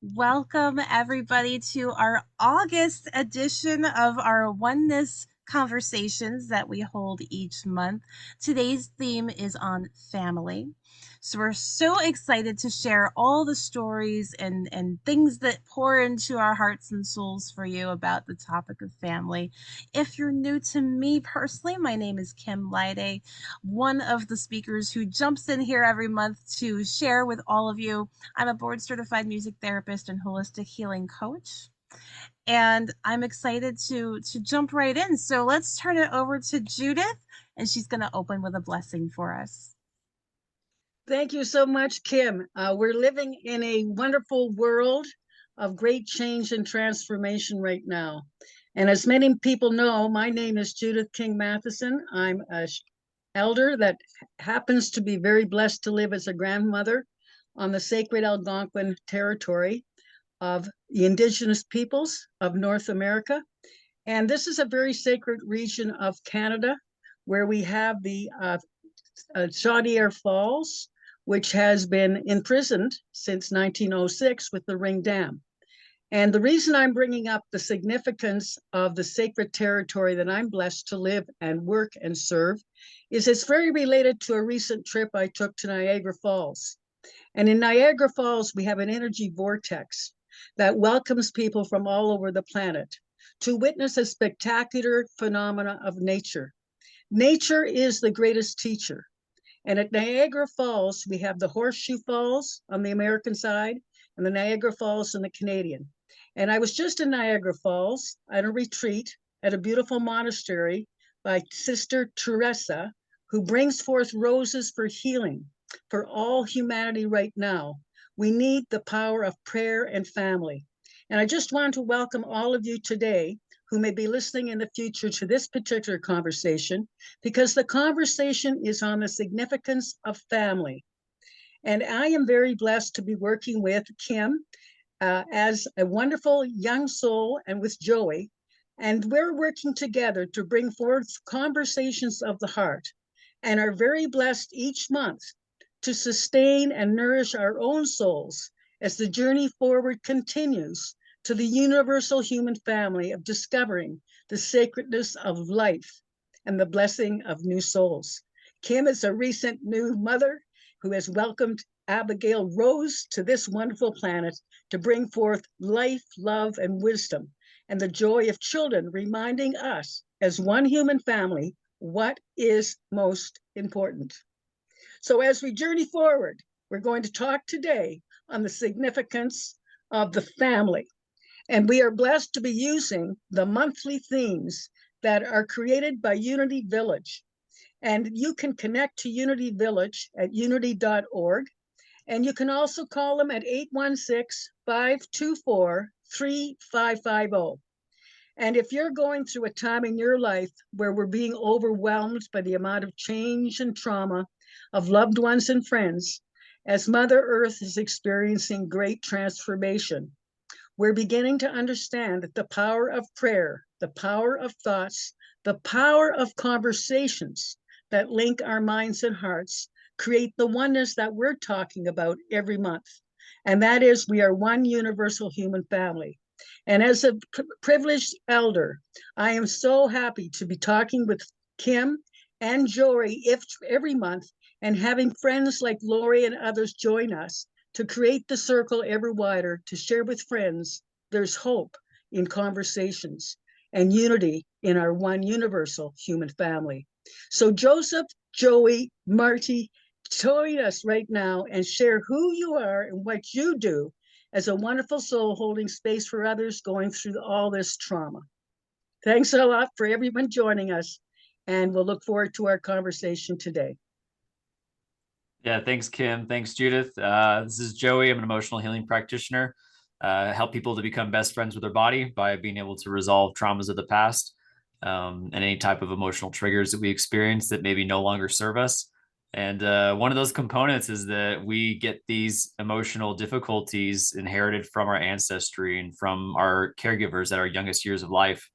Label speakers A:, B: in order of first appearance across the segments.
A: Welcome, everybody, to our August edition of our Oneness conversations that we hold each month. Today's theme is on family. So, we're so excited to share all the stories and things that pour into our hearts and souls for you about the topic of family. If you're new to me personally, my name is Kim Lyde, one of the speakers who jumps in here every month to share with all of you. I'm a board certified music therapist and holistic healing coach. And I'm excited to jump right in. So let's turn it over to Judith, and she's going to open with a blessing for us.
B: Thank you so much, Kim. We're living in a wonderful world of great change and transformation right now. And as many people know, my name is Judith King Matheson. I'm an elder that happens to be very blessed to live as a grandmother on the sacred Algonquin territory of the indigenous peoples of North America. And this is a very sacred region of Canada where we have the Chaudière Falls, which has been imprisoned since 1906 with the Ring Dam. And the reason I'm bringing up the significance of the sacred territory that I'm blessed to live and work and serve is it's very related to a recent trip I took to Niagara Falls. And in Niagara Falls, we have an energy vortex that welcomes people from all over the planet to witness a spectacular phenomena of nature. Nature is the greatest teacher. And at Niagara Falls, we have the Horseshoe Falls on the American side and the Niagara Falls on the Canadian. And I was just in Niagara Falls at a retreat at a beautiful monastery by Sister Teresa, who brings forth roses for healing for all humanity right now. We need the power of prayer and family. And I just want to welcome all of you today who may be listening in the future to this particular conversation, because the conversation is on the significance of family. And I am very blessed to be working with Kim as a wonderful young soul and with Joey. And we're working together to bring forth conversations of the heart and are very blessed each month to sustain and nourish our own souls as the journey forward continues to the universal human family of discovering the sacredness of life and the blessing of new souls. Kim is a recent new mother who has welcomed Abigail Rose to this wonderful planet to bring forth life, love, and wisdom, and the joy of children, reminding us as one human family what is most important. So as we journey forward, we're going to talk today on the significance of the family. And we are blessed to be using the monthly themes that are created by Unity Village. And you can connect to Unity Village at unity.org. And you can also call them at 816-524-3550. And if you're going through a time in your life where we're being overwhelmed by the amount of change and trauma of loved ones and friends, as Mother Earth is experiencing great transformation, we're beginning to understand that the power of prayer, the power of thoughts, the power of conversations that link our minds and hearts create the oneness that we're talking about every month. And that is, we are one universal human family. And as a privileged elder, I am so happy to be talking with Kim and Jory every month and having friends like Lori and others join us to create the circle ever wider, to share with friends there's hope in conversations and unity in our one universal human family. So Joseph, Joey, Marty, join us right now and share who you are and what you do as a wonderful soul holding space for others going through all this trauma. Thanks a lot for everyone joining us, and we'll look forward to our conversation today.
C: Yeah, thanks, Kim. Thanks, Judith. This is Joey. I'm an emotional healing practitioner. Help people to become best friends with their body by being able to resolve traumas of the past and any type of emotional triggers that we experience that maybe no longer serve us. And one of those components is that we get these emotional difficulties inherited from our ancestry and from our caregivers at our youngest years of life.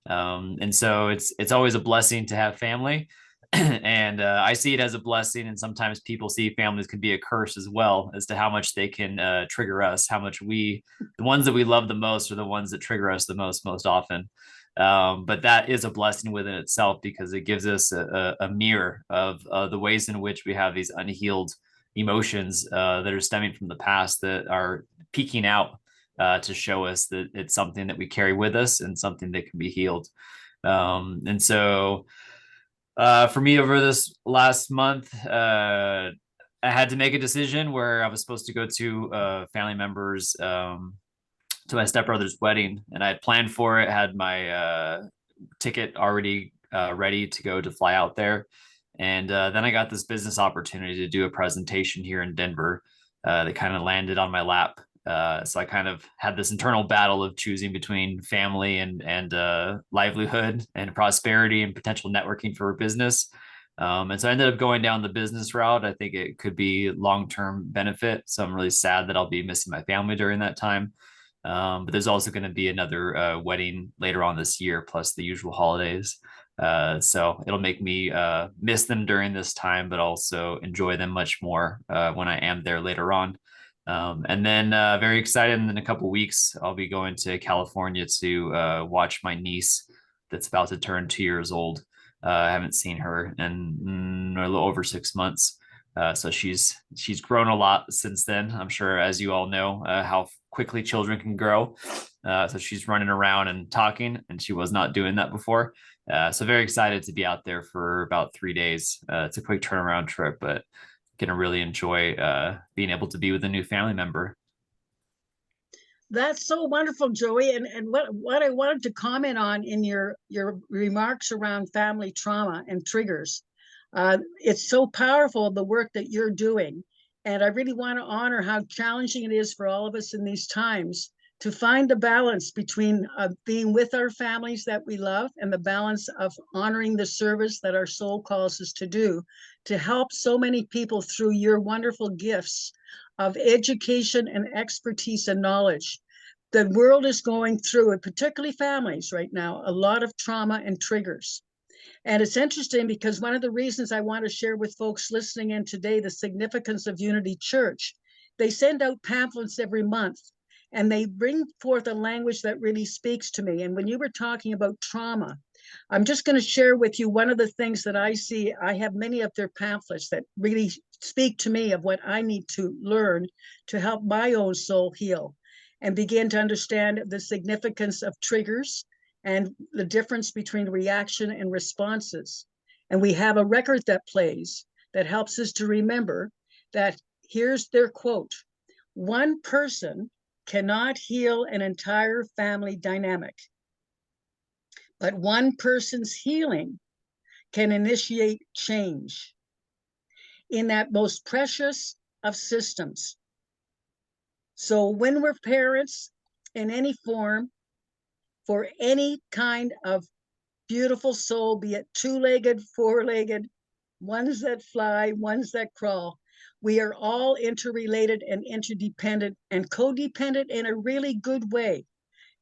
C: And so it's always a blessing to have family. And I see it as a blessing. And sometimes people see families can be a curse as well, as to how much they can trigger us, how much the ones that we love the most are the ones that trigger us the most often. But that is a blessing within itself, because it gives us a mirror of the ways in which we have these unhealed emotions that are stemming from the past, that are peeking out to show us that it's something that we carry with us and something that can be healed. And so for me, over this last month, I had to make a decision where I was supposed to go to family members to my stepbrother's wedding, and I had planned for it, had my ticket already ready to go to fly out there. And then I got this business opportunity to do a presentation here in Denver that kind of landed on my lap. So I kind of had this internal battle of choosing between family and livelihood and prosperity and potential networking for a business. And so I ended up going down the business route. I think it could be long-term benefit. So I'm really sad that I'll be missing my family during that time. But there's also going to be another wedding later on this year, plus the usual holidays. So it'll make me miss them during this time, but also enjoy them much more when I am there later on. And then very excited, in a couple of weeks, I'll be going to California to watch my niece that's about to turn 2 years old. I haven't seen her in a little over 6 months. So she's grown a lot since then. I'm sure, as you all know, how quickly children can grow. So she's running around and talking, and she was not doing that before. So very excited to be out there for about 3 days. It's a quick turnaround trip, but gonna really enjoy being able to be with a new family member.
B: That's so wonderful, Joey. And what I wanted to comment on in your remarks around family trauma and triggers, it's so powerful, the work that you're doing. And I really want to honor how challenging it is for all of us in these times to find the balance between being with our families that we love and the balance of honoring the service that our soul calls us to do, to help so many people through your wonderful gifts of education and expertise and knowledge. The world is going through, and particularly families right now, a lot of trauma and triggers. And it's interesting because one of the reasons I want to share with folks listening in today the significance of Unity Church, they send out pamphlets every month and they bring forth a language that really speaks to me. And when you were talking about trauma, I'm just going to share with you one of the things that I see. I have many of their pamphlets that really speak to me of what I need to learn to help my own soul heal and begin to understand the significance of triggers and the difference between reaction and responses. And we have a record that plays that helps us to remember that. Here's their quote: "One person cannot heal an entire family dynamic, but one person's healing can initiate change in that most precious of systems." So when we're parents in any form, for any kind of beautiful soul, be it two-legged, four-legged, ones that fly, ones that crawl, we are all interrelated and interdependent and codependent in a really good way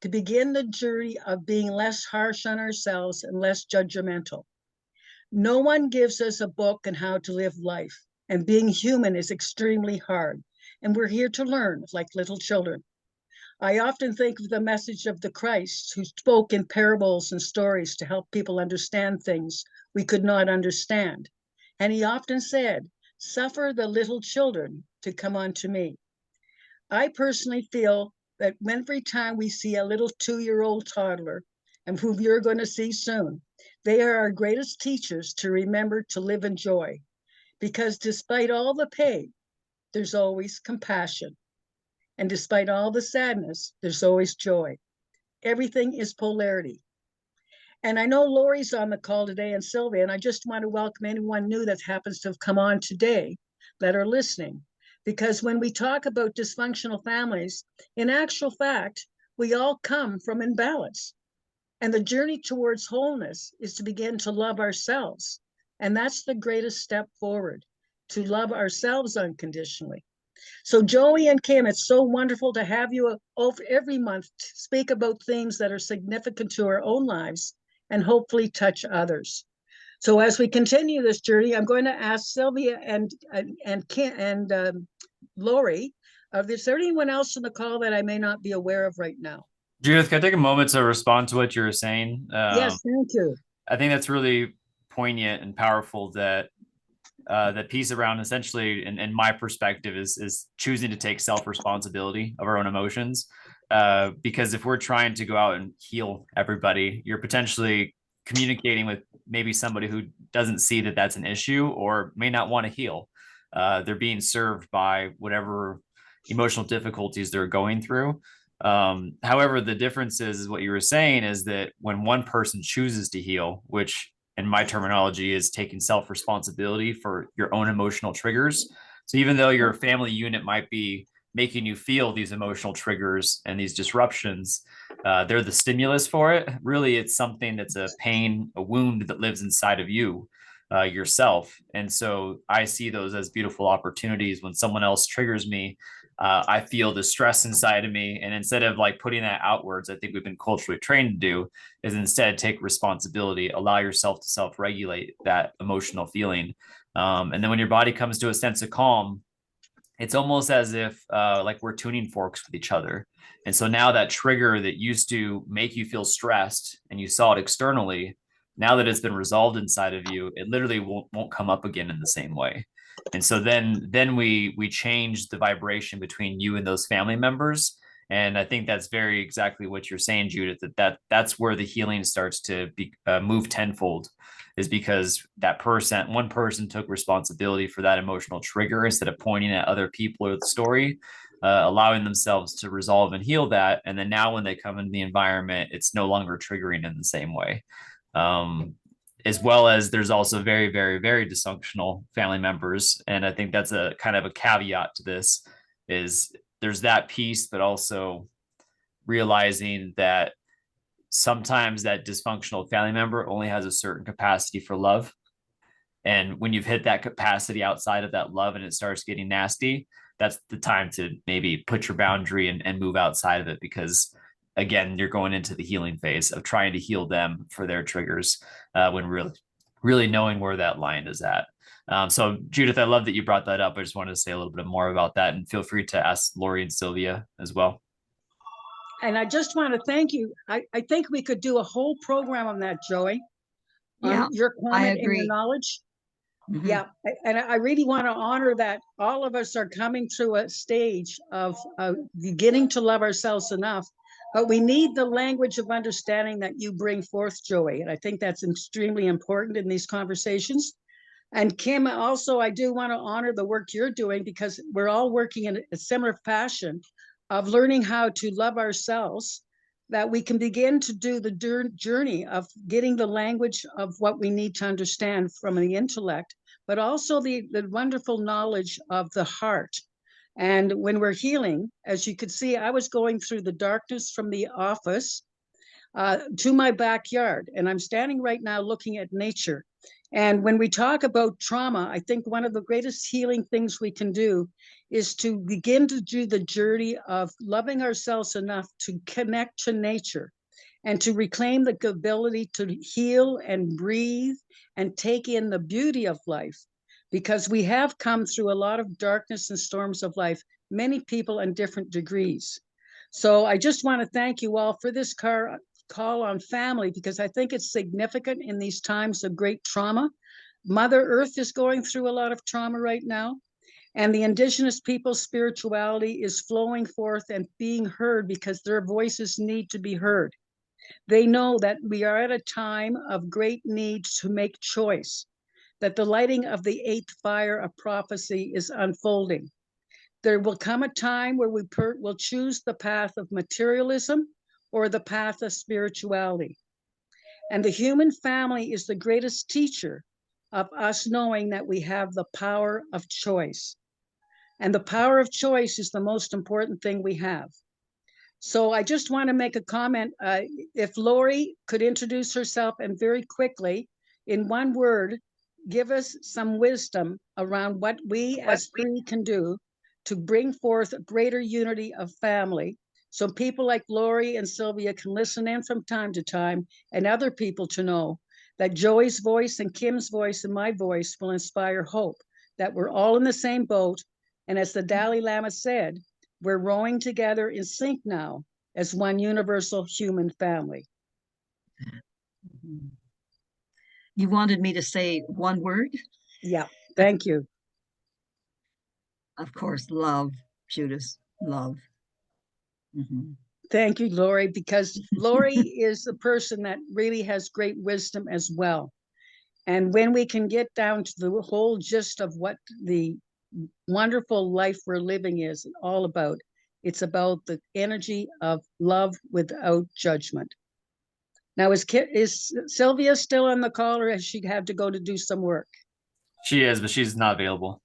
B: to begin the journey of being less harsh on ourselves and less judgmental. No one gives us a book on how to live life, and being human is extremely hard, and we're here to learn like little children. I often think of the message of the Christ, who spoke in parables and stories to help people understand things we could not understand. And he often said, "Suffer the little children to come unto me." I personally feel that every time we see a little 2-year-old toddler, and whom you're going to see soon, they are our greatest teachers to remember to live in joy. Because despite all the pain, there's always compassion. And despite all the sadness, there's always joy. Everything is polarity. And I know Lori's on the call today, and Sylvia, and I just want to welcome anyone new that happens to have come on today that are listening. Because when we talk about dysfunctional families, in actual fact, we all come from imbalance. And the journey towards wholeness is to begin to love ourselves. And that's the greatest step forward, to love ourselves unconditionally. So Joey and Kim, it's so wonderful to have you over every month to speak about themes that are significant to our own lives and hopefully touch others. So as we continue this journey, I'm going to ask Sylvia and Lori, is there anyone else in the call that I may not be aware of right now?
C: Judith, can I take a moment to respond to what you were saying?
B: Yes, thank you.
C: I think that's really poignant and powerful that that piece around essentially, in my perspective, is choosing to take self-responsibility of our own emotions. Because if we're trying to go out and heal everybody, you're potentially communicating with maybe somebody who doesn't see that that's an issue or may not want to heal. They're being served by whatever emotional difficulties they're going through. However, the difference is what you were saying is that when one person chooses to heal, which in my terminology is taking self-responsibility for your own emotional triggers. So even though your family unit might be making you feel these emotional triggers and these disruptions, they're the stimulus for it. Really, it's something that's a pain, a wound that lives inside of you yourself. And so I see those as beautiful opportunities. When someone else triggers me, I feel the stress inside of me. And instead of like putting that outwards, I think we've been culturally trained to do is instead take responsibility, allow yourself to self-regulate that emotional feeling. And then when your body comes to a sense of calm, it's almost as if like we're tuning forks with each other. And so now that trigger that used to make you feel stressed and you saw it externally, now that it's been resolved inside of you, it literally won't come up again in the same way. And so then we change the vibration between you and those family members. And I think that's very exactly what you're saying, Judith, that's where the healing starts to be move tenfold, is because one person took responsibility for that emotional trigger instead of pointing at other people or the story, allowing themselves to resolve and heal that. And then now when they come into the environment, it's no longer triggering in the same way. As well as there's also very, very, very dysfunctional family members. And I think that's a kind of a caveat to this is there's that piece, but also realizing that sometimes that dysfunctional family member only has a certain capacity for love. And when you've hit that capacity outside of that love and it starts getting nasty, that's the time to maybe put your boundary and move outside of it, because again, you're going into the healing phase of trying to heal them for their triggers when really knowing where that line is at. So Judith, I love that you brought that up. I just wanted to say a little bit more about that, and feel free to ask Lori and Sylvia as well.
B: And I just want to thank you. I think we could do a whole program on that, Joey.
D: Yeah,
B: your comment and your
D: agree.
B: knowledge.
D: Mhm.
B: Yeah, and I really want to honor that all of us are coming through a stage of beginning to love ourselves enough, but we need the language of understanding that you bring forth, Joey. And I think that's extremely important in these conversations. And Kim, also, I do want to honor the work you're doing, because we're all working in a similar fashion of learning how to love ourselves, that we can begin to do the journey of getting the language of what we need to understand from the intellect, but also the wonderful knowledge of the heart. And when we're healing, as you could see, I was going through the darkness from the office to my backyard, and I'm standing right now looking at nature. And when we talk about trauma, I think one of the greatest healing things we can do is to begin to do the journey of loving ourselves enough to connect to nature and to reclaim the ability to heal and breathe and take in the beauty of life. Because we have come through a lot of darkness and storms of life, many people in different degrees. So I just want to thank you all for this call on family, because I think it's significant in these times of great trauma. Mother Earth is going through a lot of trauma right now, and the Indigenous people's spirituality is flowing forth and being heard because their voices need to be heard. They know that we are at a time of great need to make choice, that the lighting of the eighth fire of prophecy is unfolding. There will come a time where we will choose the path of materialism or the path of spirituality. And the human family is the greatest teacher of us knowing that we have the power of choice. And the power of choice is the most important thing we have. So I just want to make a comment. If Lori could introduce herself and very quickly, in one word, give us some wisdom around what we as three can do to bring forth a greater unity of family, so people like Lori and Sylvia can listen in from time to time, and other people to know that Joey's voice and Kim's voice and my voice will inspire hope, that we're all in the same boat. And as the Dalai Lama said, we're rowing together in sync now as one universal human family.
D: You wanted me to say one word?
B: Yeah, thank you.
D: Of course, love, Judith, love. Mm-hmm.
B: Thank you, Lori, because Lori is a person that really has great wisdom as well. And when we can get down to the whole gist of what the wonderful life we're living is all about, it's about the energy of love without judgment. Now, is Sylvia still on the call, or has she had to go to do some work?
C: She is, but she's not available.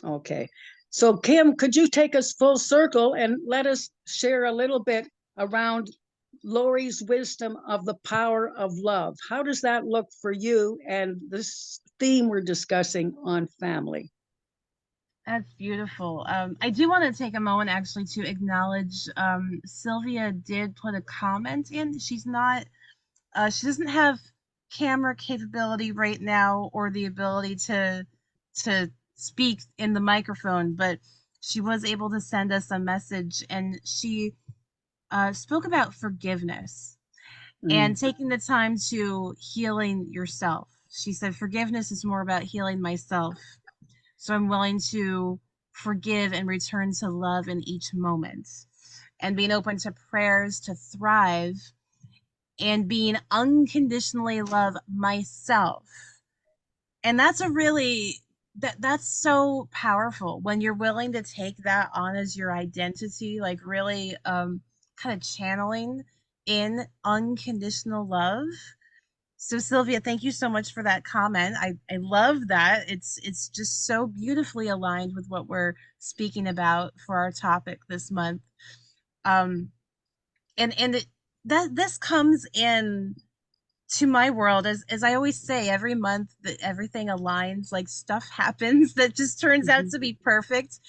B: Okay. So, Kim, could you take us full circle and let us share a little bit around Lori's wisdom of the power of love? How does that look for you and this theme we're discussing on family?
A: That's beautiful. I do want to take a moment actually to acknowledge Sylvia did put a comment in. She doesn't have camera capability right now or the ability to speak in the microphone, but she was able to send us a message, and she spoke about forgiveness and taking the time to healing yourself. She said, forgiveness is more about healing myself. So I'm willing to forgive and return to love in each moment, and being open to prayers to thrive, and being unconditionally love myself. And that's a really that's so powerful when you're willing to take that on as your identity, like really kind of channeling in unconditional love. So Sylvia, thank you so much for that comment. I love that. It's just so beautifully aligned with what we're speaking about for our topic this month. Um that this comes in to my world, as I always say, every month that everything aligns, like stuff happens that just turns out to be perfect.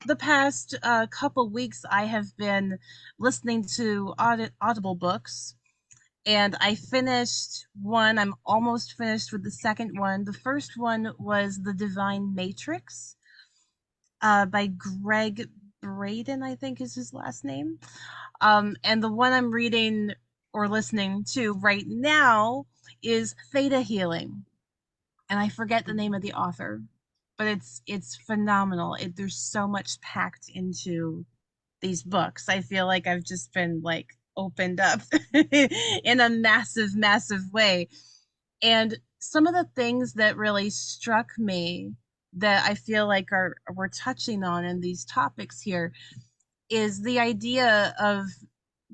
A: The past couple weeks I have been listening to audible books, and I finished one. I'm almost finished with the second one. The first one was The Divine Matrix by Greg Braden, I think is his last name. And the one I'm reading or listening to right now is Theta Healing. And I forget the name of the author, but it's phenomenal. There's so much packed into these books. I feel like I've just been like opened up in a massive, massive way. And some of the things that really struck me that I feel like are we're touching on in these topics here is the idea of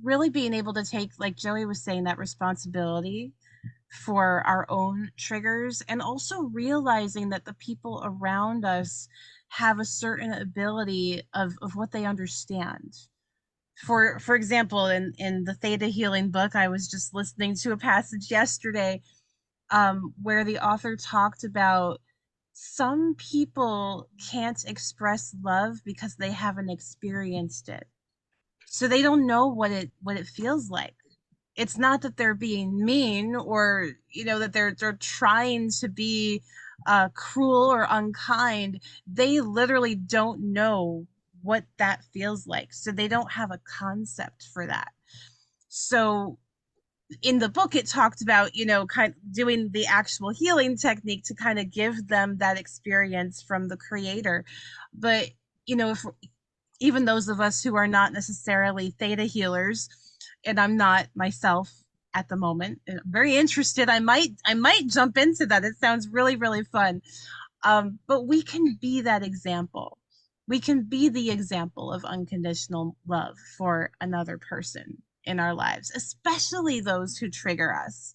A: really being able to take, like Joey was saying, that responsibility for our own triggers, and also realizing that the people around us have a certain ability of what they understand. For example, in the Theta Healing book, I was just listening to a passage yesterday where the author talked about some people can't express love because they haven't experienced it, so they don't know what it feels like. It's not that they're being mean, or that they're trying to be cruel or unkind. They literally don't know what that feels like, so they don't have a concept for that. So in the book it talked about kind of doing the actual healing technique to kind of give them that experience from the creator. But if even those of us who are not necessarily theta healers, and I'm not myself at the moment, and I'm very interested, I might jump into that. It sounds really, really fun. But we can be that example. We can be the example of unconditional love for another person in our lives, especially those who trigger us,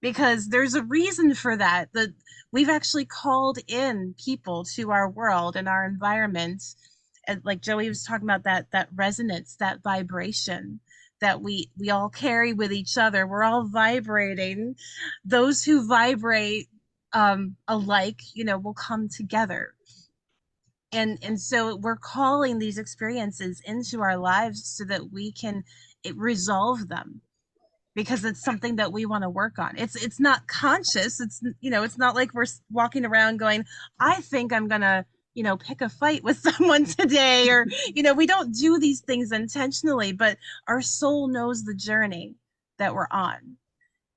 A: because there's a reason for that. That we've actually called in people to our world and our environment, and like Joey was talking about, that resonance, that vibration that we all carry with each other. We're all vibrating. Those who vibrate alike, will come together. And so we're calling these experiences into our lives so that we can resolve them. because it's something that we want to work on. It's not conscious. It's, you know, it's not like we're walking around going, I think I'm gonna, you know, pick a fight with someone today, or, you know, we don't do these things intentionally, but our soul knows the journey that we're on,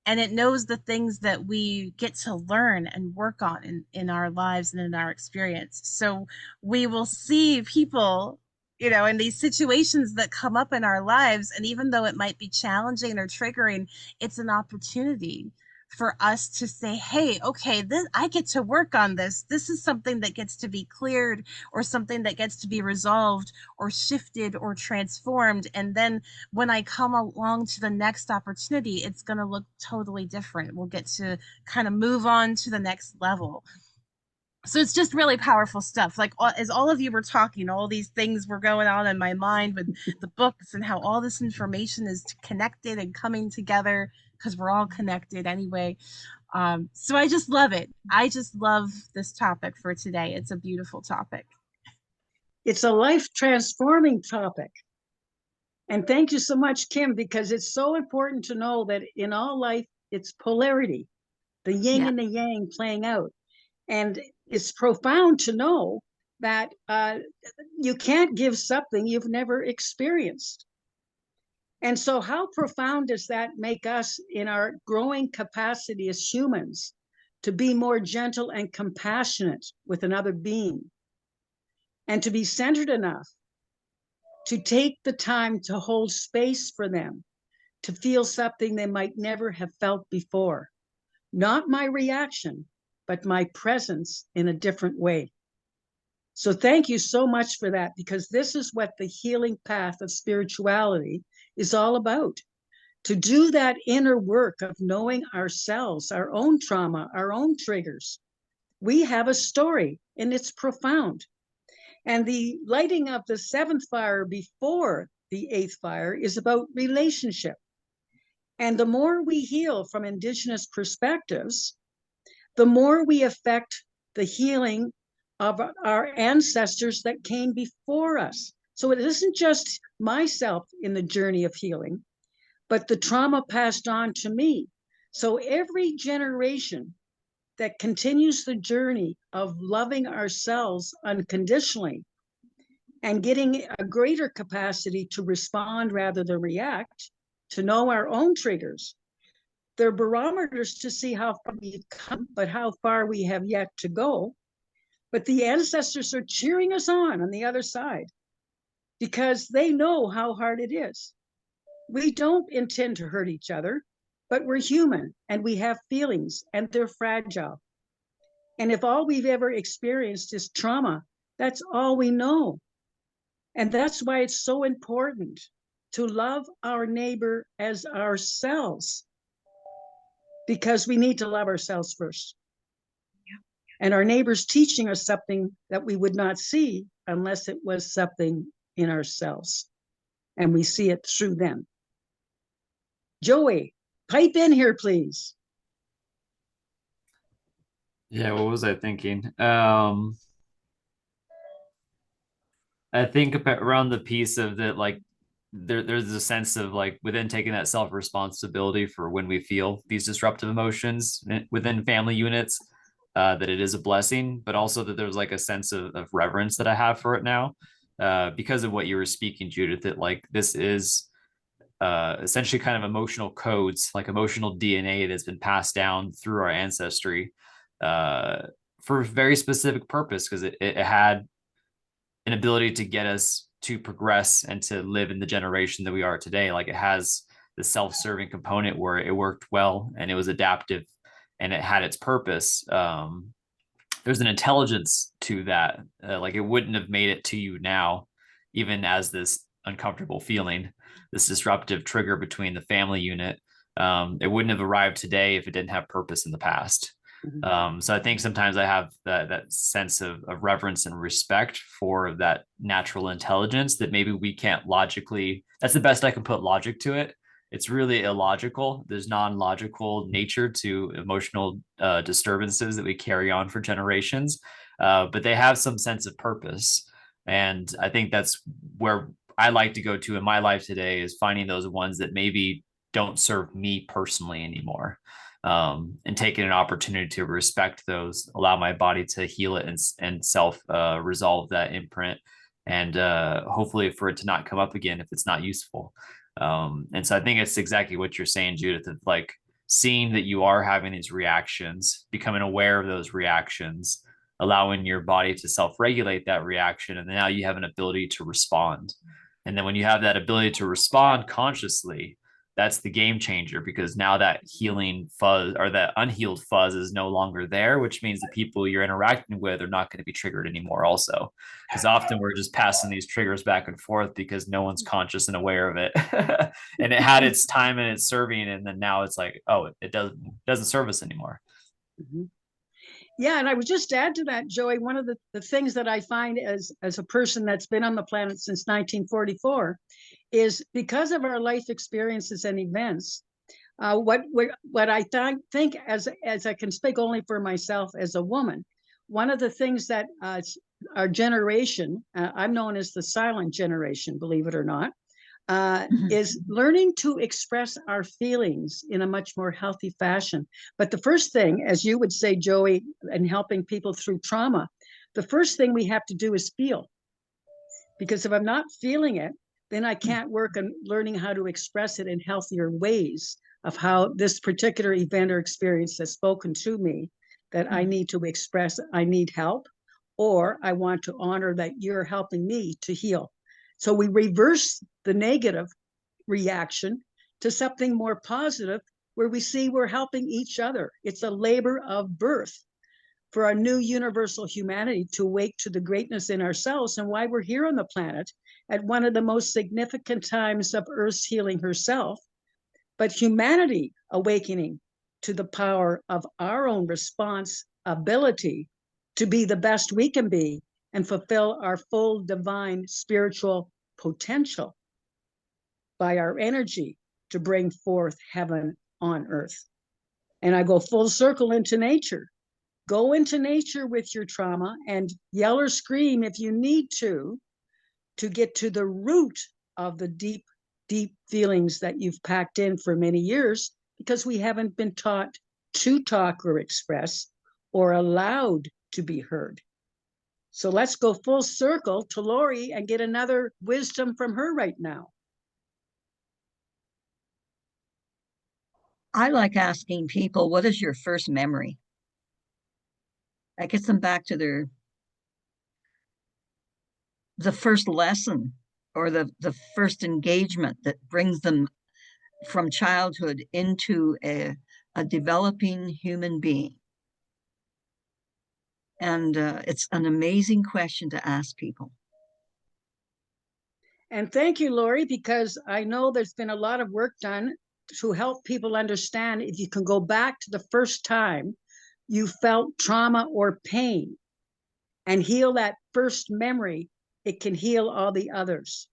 A: and it knows the things that we get to learn and work on in our lives and in our experience. So we will see people, you know, in these situations that come up in our lives, and even though it might be challenging or triggering, it's an opportunity for us to say, hey, okay, this, I get to work on this. This is something that gets to be cleared, or something that gets to be resolved or shifted or transformed. And then when I come along to the next opportunity, it's going to look totally different. We'll get to kind of move on to the next level. So it's just really powerful stuff. Like, as all of you were talking, all these things were going on in my mind with the books and how all this information is connected and coming together, because we're all connected anyway. So I just love it. I just love this topic for today. It's a beautiful topic.
B: It's a life transforming topic. And thank you so much, Kim, because it's so important to know that in all life, it's polarity, the yin
A: Yeah.
B: and the yang playing out. And it's profound to know that you can't give something you've never experienced. And so, how profound does that make us in our growing capacity as humans to be more gentle and compassionate with another being, and to be centered enough to take the time to hold space for them, to feel something they might never have felt before? Not my reaction, but my presence in a different way. So thank you so much for that, because this is what the healing path of spirituality is all about. To do that inner work of knowing ourselves, our own trauma, our own triggers. We have a story, and it's profound. And the lighting of the seventh fire before the eighth fire is about relationship. And the more we heal from Indigenous perspectives, the more we affect the healing of our ancestors that came before us. So it isn't just myself in the journey of healing, but the trauma passed on to me. So every generation that continues the journey of loving ourselves unconditionally and getting a greater capacity to respond rather than react, to know our own triggers, they're barometers to see how far we've come, but how far we have yet to go. But the ancestors are cheering us on the other side, because they know how hard it is. We don't intend to hurt each other, but we're human and we have feelings and they're fragile. And if all we've ever experienced is trauma, that's all we know. And that's why it's so important to love our neighbor as ourselves, because we need to love ourselves first. And our neighbor's teaching us something that we would not see unless it was something in ourselves, and we see it through them. Joey, pipe in here, please.
C: Yeah, what was I thinking? I think around the piece of that, like there's a sense of like within taking that self responsibility for when we feel these disruptive emotions within family units, that it is a blessing, but also that there's like a sense of reverence that I have for it now, because of what you were speaking, Judith. That like this is essentially kind of emotional codes, like emotional DNA that's been passed down through our ancestry, for a very specific purpose, because it had an ability to get us to progress and to live in the generation that we are today. Like it has the self-serving component where it worked well and it was adaptive and it had its purpose. There's an intelligence to that. Like it wouldn't have made it to you now, even as this uncomfortable feeling, this disruptive trigger between the family unit. It wouldn't have arrived today if it didn't have purpose in the past. So I think sometimes I have that sense of reverence and respect for that natural intelligence that maybe we can't logically, that's the best I can put logic to it. It's really illogical. There's non-logical nature to emotional disturbances that we carry on for generations, but they have some sense of purpose. And I think that's where I like to go to in my life today, is finding those ones that maybe don't serve me personally anymore. And taking an opportunity to respect those, allow my body to heal it and self resolve that imprint, and hopefully for it to not come up again if it's not useful. And so I think it's exactly what you're saying, Judith, of like seeing that you are having these reactions, becoming aware of those reactions, allowing your body to self-regulate that reaction, and now you have an ability to respond. And then when you have that ability to respond consciously, that's the game changer, because now that healing fuzz or that unhealed fuzz is no longer there, which means the people you're interacting with are not going to be triggered anymore also, because often we're just passing these triggers back and forth because no one's conscious and aware of it. And it had its time and it's serving, and then now it's like, oh, it doesn't serve us anymore.
B: Mm-hmm. Yeah, and I would just add to that, Joey, one of the things that I find as a person that's been on the planet since 1944 is because of our life experiences and events. What I think, as I can speak only for myself as a woman, one of the things that our generation, I'm known as the silent generation, believe it or not, is learning to express our feelings in a much more healthy fashion. But the first thing, as you would say, Joey, in helping people through trauma, the first thing we have to do is feel. Because if I'm not feeling it, then I can't work on learning how to express it in healthier ways of how this particular event or experience has spoken to me, that I need to express, I need help, or I want to honor that you're helping me to heal. So we reverse the negative reaction to something more positive, where we see we're helping each other. It's a labor of birth for our new universal humanity to wake to the greatness in ourselves and why we're here on the planet at one of the most significant times of Earth's healing herself, but humanity awakening to the power of our own response ability to be the best we can be and fulfill our full divine spiritual potential by our energy to bring forth heaven on earth. And I go full circle into nature. Go into nature with your trauma and yell or scream if you need to get to the root of the deep, deep feelings that you've packed in for many years, because we haven't been taught to talk or express or allowed to be heard. So let's go full circle to Lori and get another wisdom from her right now.
D: I like asking people, what is your first memory? That gets them back to the first lesson or the first engagement that brings them from childhood into a developing human being. And it's an amazing question to ask people.
B: And thank you, Lori, because I know there's been a lot of work done to help people understand if you can go back to the first time you felt trauma or pain and heal that first memory, it can heal all the others.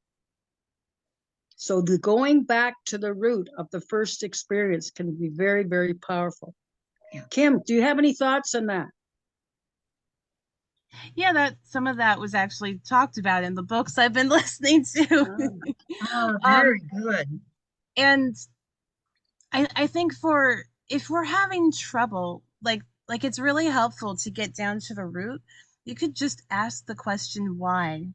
B: So the going back to the root of the first experience can be very, very powerful. Yeah. Kim, do you have any thoughts on that?
A: Yeah, that some of that was actually talked about in the books I've been listening to.
D: Very good.
A: And I think for if we're having trouble, like it's really helpful to get down to the root. You could just ask the question why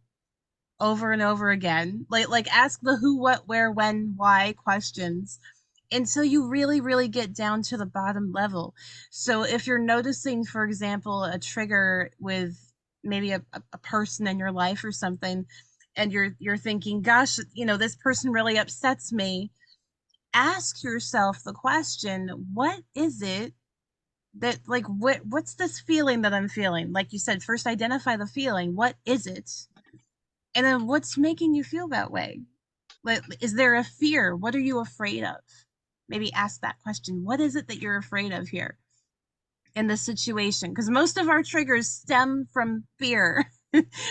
A: over and over again. Like ask the who, what, where, when, why questions until you really, really get down to the bottom level. So if you're noticing, for example, a trigger with maybe a person in your life or something, and you're thinking, gosh, this person really upsets me, ask yourself the question, what is it that, like, what's this feeling that I'm feeling? Like you said, first identify the feeling. What is it? And then what's making you feel that way? Like, is there a fear? What are you afraid of? Maybe ask that question. What is it that you're afraid of here in this situation? Because most of our triggers stem from fear.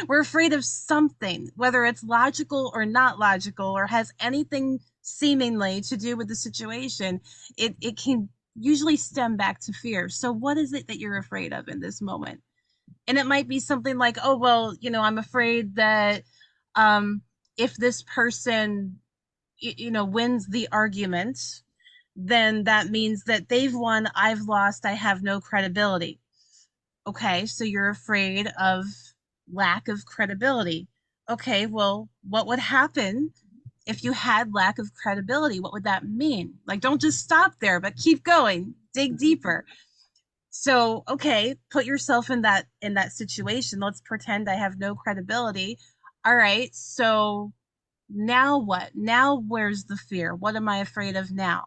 A: We're afraid of something, whether it's logical or not logical or has anything seemingly to do with the situation. It can usually stem back to fear. So what is it that you're afraid of in this moment? And it might be something like, oh, well, I'm afraid that if this person wins the argument, then that means that they've won, I've lost, I have no credibility. Okay, so you're afraid of lack of credibility. Okay, well, what would happen if you had lack of credibility? What would that mean? Like, don't just stop there, but keep going, dig deeper. So, okay, put yourself in that situation. Let's pretend I have no credibility. All right, so now what? Now where's the fear? What am I afraid of now?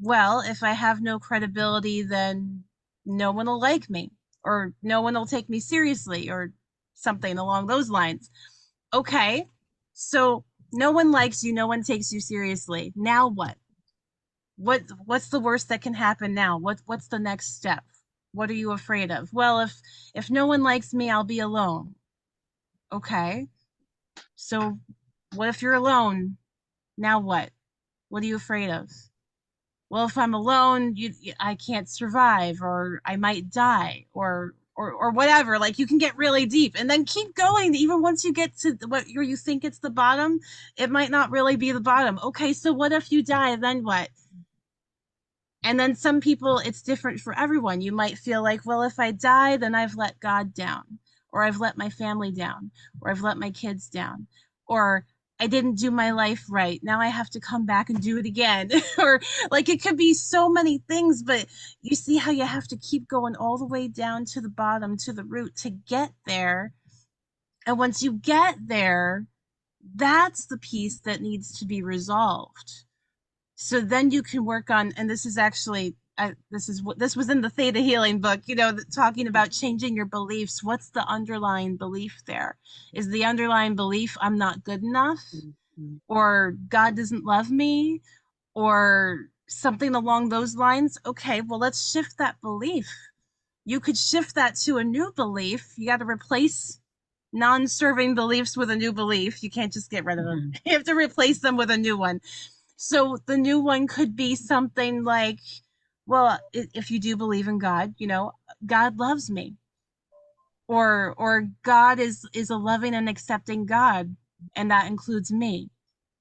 A: Well, if I have no credibility, then no one will like me, or no one will take me seriously, or something along those lines. Okay, so no one likes you, no one takes you seriously. Now what? What's the worst that can happen now? What's the next step? What are you afraid of? Well, if no one likes me, I'll be alone. Okay, so what if you're alone? Now what? What are you afraid of? Well, if I'm alone, I can't survive, or I might die, or whatever. Like, you can get really deep and then keep going. Even once you get to what you think it's the bottom, it might not really be the bottom. Okay, so what if you die? Then what? And then some people, it's different for everyone. You might feel like, well, if I die, then I've let God down, or I've let my family down, or I've let my kids down, or I didn't do my life right. Now I have to come back and do it again. Or, like, it could be so many things, but you see how you have to keep going all the way down to the bottom, to the root, to get there. And once you get there, that's the piece that needs to be resolved. So then you can work on, and this is actually, this was in the Theta Healing book, talking about changing your beliefs. What's the underlying belief there? Is the underlying belief I'm not good enough, or God doesn't love me, or something along those lines? Okay, well, let's shift that belief. You could shift that to a new belief. You got to replace non-serving beliefs with a new belief. You can't just get rid of them. You have to replace them with a new one. So the new one could be something like, well, if you do believe in God, God loves me, or God is a loving and accepting God, and that includes me,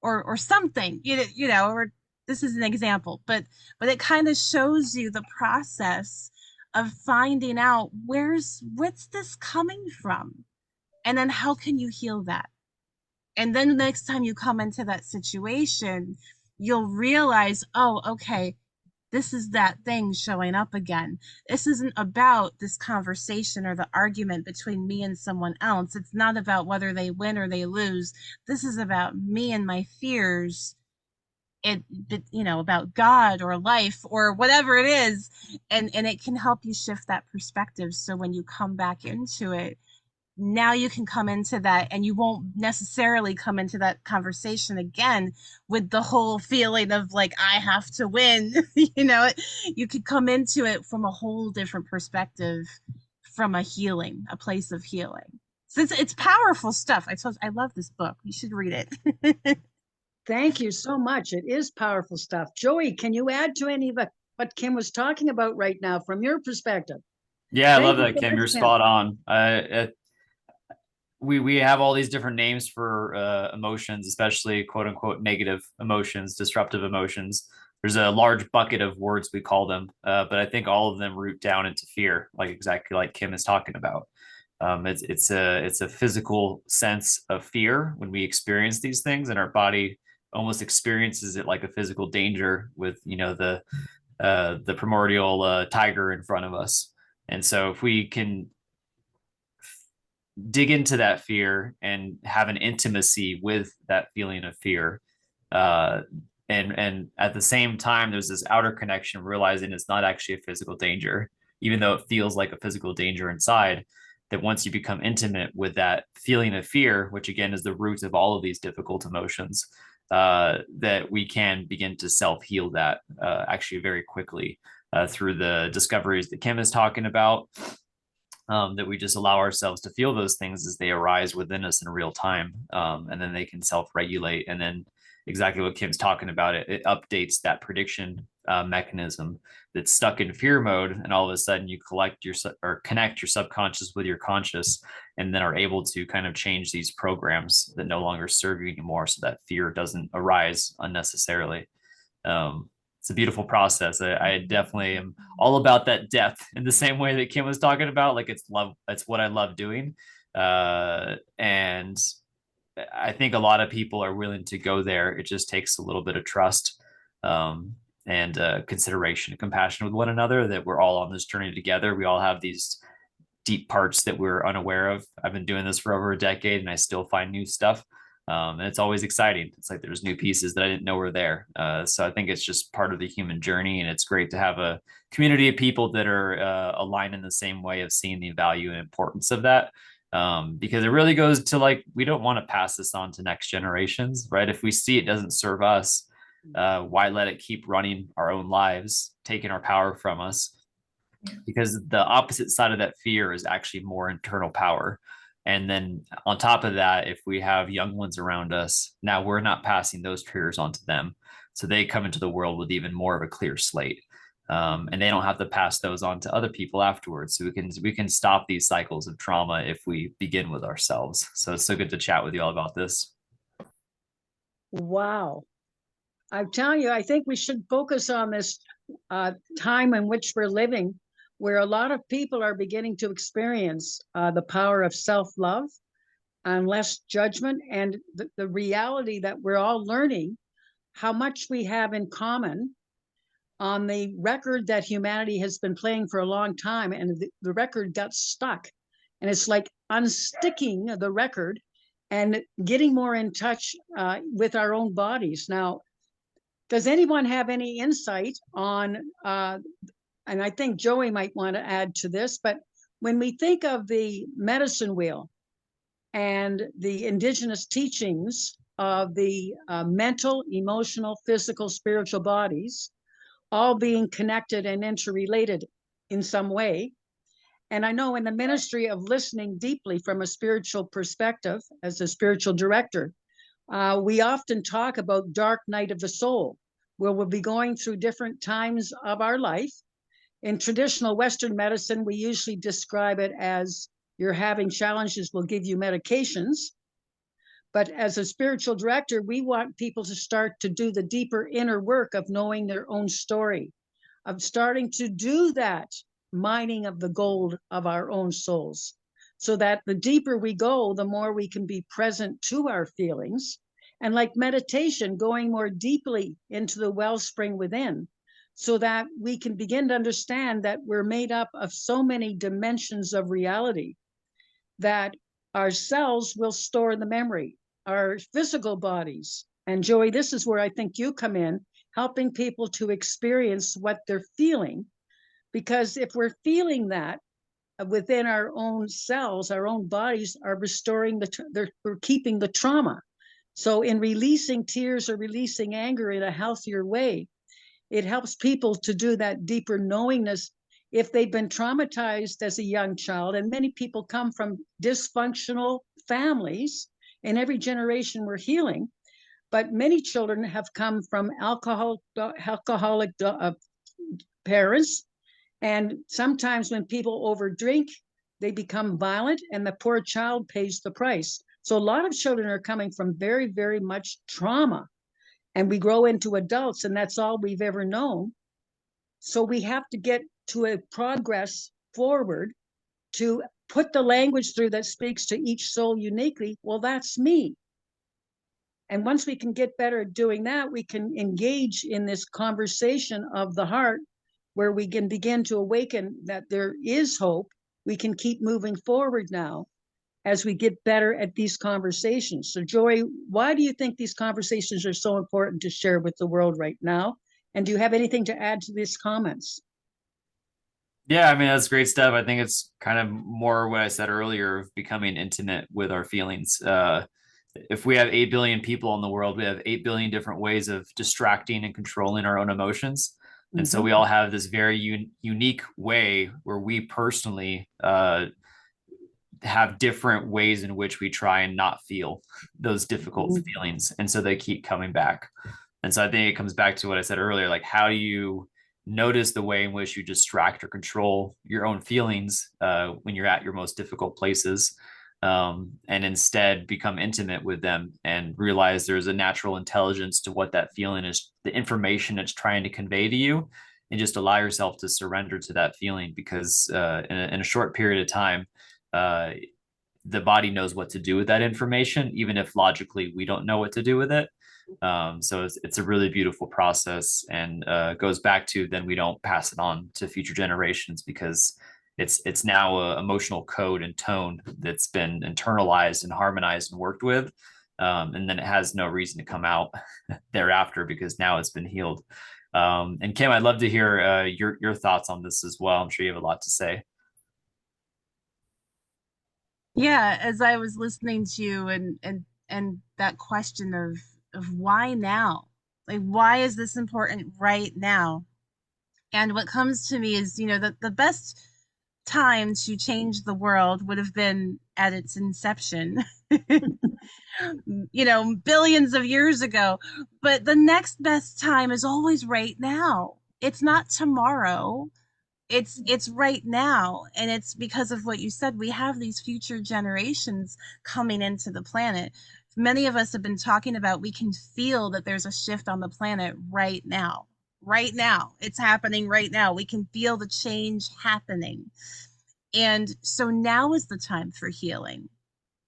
A: or something, or this is an example, but it kind of shows you the process of finding out what's this coming from, and then how can you heal that. And then the next time you come into that situation, you'll realize, oh, okay, this is that thing showing up again. This isn't about this conversation or the argument between me and someone else. It's not about whether they win or they lose. This is about me and my fears. About God or life or whatever it is. And it can help you shift that perspective. So when you come back into it, now you can come into that, and you won't necessarily come into that conversation again with the whole feeling of like, I have to win. You could come into it from a whole different perspective, from a place of healing. So it's powerful stuff. I love this book. You should read it.
B: Thank you so much. It is powerful stuff. Joey, can you add to any of what Kim was talking about right now from your perspective?
C: Yeah, I love
B: Thank you
C: that,
B: so
C: Kim.
B: much,
C: You're
B: Kim.
C: spot on. We have all these different names for emotions, especially quote unquote negative emotions, disruptive emotions. There's a large bucket of words we call them, but I think all of them root down into fear, like exactly like Kim is talking about. It's a physical sense of fear when we experience these things, and our body almost experiences it like a physical danger with the primordial tiger in front of us. And so if we can dig into that fear and have an intimacy with that feeling of fear, uh, and at the same time there's this outer connection, realizing it's not actually a physical danger, even though it feels like a physical danger inside. That once you become intimate with that feeling of fear, which again is the root of all of these difficult emotions, that we can begin to self-heal that actually very quickly through the discoveries that Kim is talking about, that we just allow ourselves to feel those things as they arise within us in real time. And then they can self-regulate. And then exactly what Kim's talking about, it updates that prediction mechanism that's stuck in fear mode. And all of a sudden you connect your subconscious with your conscious, and then are able to kind of change these programs that no longer serve you anymore, so that fear doesn't arise unnecessarily. it's a beautiful process. I definitely am all about that depth in the same way that Kim was talking about. Like it's love, it's what I love doing. And I think a lot of people are willing to go there. It just takes a little bit of trust, and consideration and compassion with one another, that we're all on this journey together. We all have these deep parts that we're unaware of. I've been doing this for over a decade and I still find new stuff. And it's always exciting. It's like there's new pieces that I didn't know were there. So I think it's just part of the human journey. And it's great to have a community of people that are aligned in the same way of seeing the value and importance of that. Because it really goes to like, we don't want to pass this on to next generations, right? If we see it doesn't serve us, why let it keep running our own lives, taking our power from us? Because the opposite side of that fear is actually more internal power. And then on top of that, if we have young ones around us, now we're not passing those fears on to them. So they come into the world with even more of a clear slate. And they don't have to pass those on to other people afterwards. So we can stop these cycles of trauma if we begin with ourselves. So it's so good to chat with you all about this.
B: Wow. I'm telling you, I think we should focus on this time in which we're living, where a lot of people are beginning to experience the power of self-love and less judgment, and the reality that we're all learning how much we have in common on the record that humanity has been playing for a long time, and the record got stuck. And it's like unsticking the record and getting more in touch with our own bodies. Now, does anyone have any insight on, and I think Joey might want to add to this, but when we think of the medicine wheel and the indigenous teachings of the mental, emotional, physical, spiritual bodies, all being connected and interrelated in some way. And I know in the ministry of listening deeply from a spiritual perspective, as a spiritual director, we often talk about dark night of the soul, where we'll be going through different times of our life. In traditional Western medicine, we usually describe it as you're having challenges, we'll give you medications. But as a spiritual director, we want people to start to do the deeper inner work of knowing their own story, of starting to do that mining of the gold of our own souls, so that the deeper we go, the more we can be present to our feelings. And like meditation, going more deeply into the wellspring within, so that we can begin to understand that we're made up of so many dimensions of reality, that our cells will store the memory, our physical bodies. And Joey, this is where I think you come in, helping people to experience what they're feeling. Because if we're feeling that within our own cells, our own bodies are restoring we're keeping the trauma. So in releasing tears or releasing anger in a healthier way, it helps people to do that deeper knowingness if they've been traumatized as a young child. And many people come from dysfunctional families. In every generation, we're healing. But many children have come from alcoholic parents. And sometimes when people overdrink, they become violent, and the poor child pays the price. So a lot of children are coming from very, very much trauma. And we grow into adults, and that's all we've ever known. So we have to get to a progress forward to put the language through that speaks to each soul uniquely. Well, that's me. And once we can get better at doing that, we can engage in this conversation of the heart, where we can begin to awaken that there is hope. We can keep moving forward now as we get better at these conversations. So Joy, why do you think these conversations are so important to share with the world right now? And do you have anything to add to these comments?
C: Yeah, I mean, that's great stuff. I think it's kind of more what I said earlier of becoming intimate with our feelings. If we have 8 billion people in the world, we have 8 billion different ways of distracting and controlling our own emotions. And so we all have this very unique way where we personally have different ways in which we try and not feel those difficult feelings. And so they keep coming back. And so I think it comes back to what I said earlier, like how do you notice the way in which you distract or control your own feelings when you're at your most difficult places? and instead become intimate with them and realize there's a natural intelligence to what that feeling is, the information it's trying to convey to you, and just allow yourself to surrender to that feeling, because in a short period of time, uh, the body knows what to do with that information, even if logically we don't know what to do with it. So it's a really beautiful process, and goes back to then we don't pass it on to future generations, because it's now a emotional code and tone that's been internalized and harmonized and worked with, and then it has no reason to come out thereafter, because now it's been healed. And Kim, I'd love to hear your thoughts on this as well. I'm sure you have a lot to say.
A: Yeah, as I was listening to you, and that question of why now? Like, why is this important right now? And what comes to me is, that the best time to change the world would have been at its inception, billions of years ago. But the next best time is always right now. It's not tomorrow. It's right now, and it's because of what you said. We have these future generations coming into the planet. Many of us have been talking about, we can feel that there's a shift on the planet right now. Right now, it's happening right now. We can feel the change happening, and so now is the time for healing.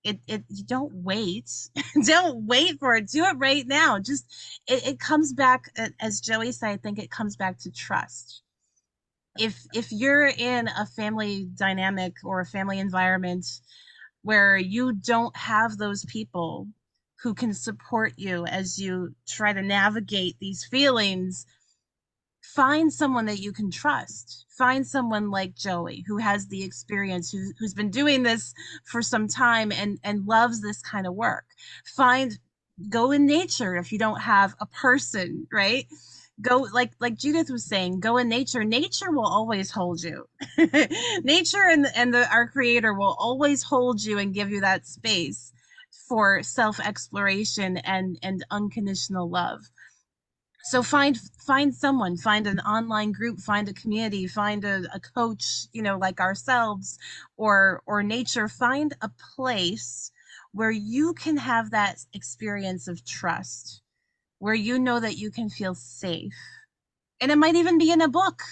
A: It You don't wait. Don't wait for it. Do it right now. Just it comes back, as Joey said, I think it comes back to trust. If you're in a family dynamic or a family environment where you don't have those people who can support you as you try to navigate these feelings, find someone that you can trust. Find someone like Joey, who has the experience, who's been doing this for some time, and loves this kind of work. Go in nature if you don't have a person, right? Go, like Judith was saying, go in nature. Nature will always hold you. Nature and our creator will always hold you and give you that space for self-exploration and unconditional love. So find someone, find an online group, find a community, find a coach, like ourselves, or nature. Find a place where you can have that experience of trust, where you know that you can feel safe. And it might even be in a book,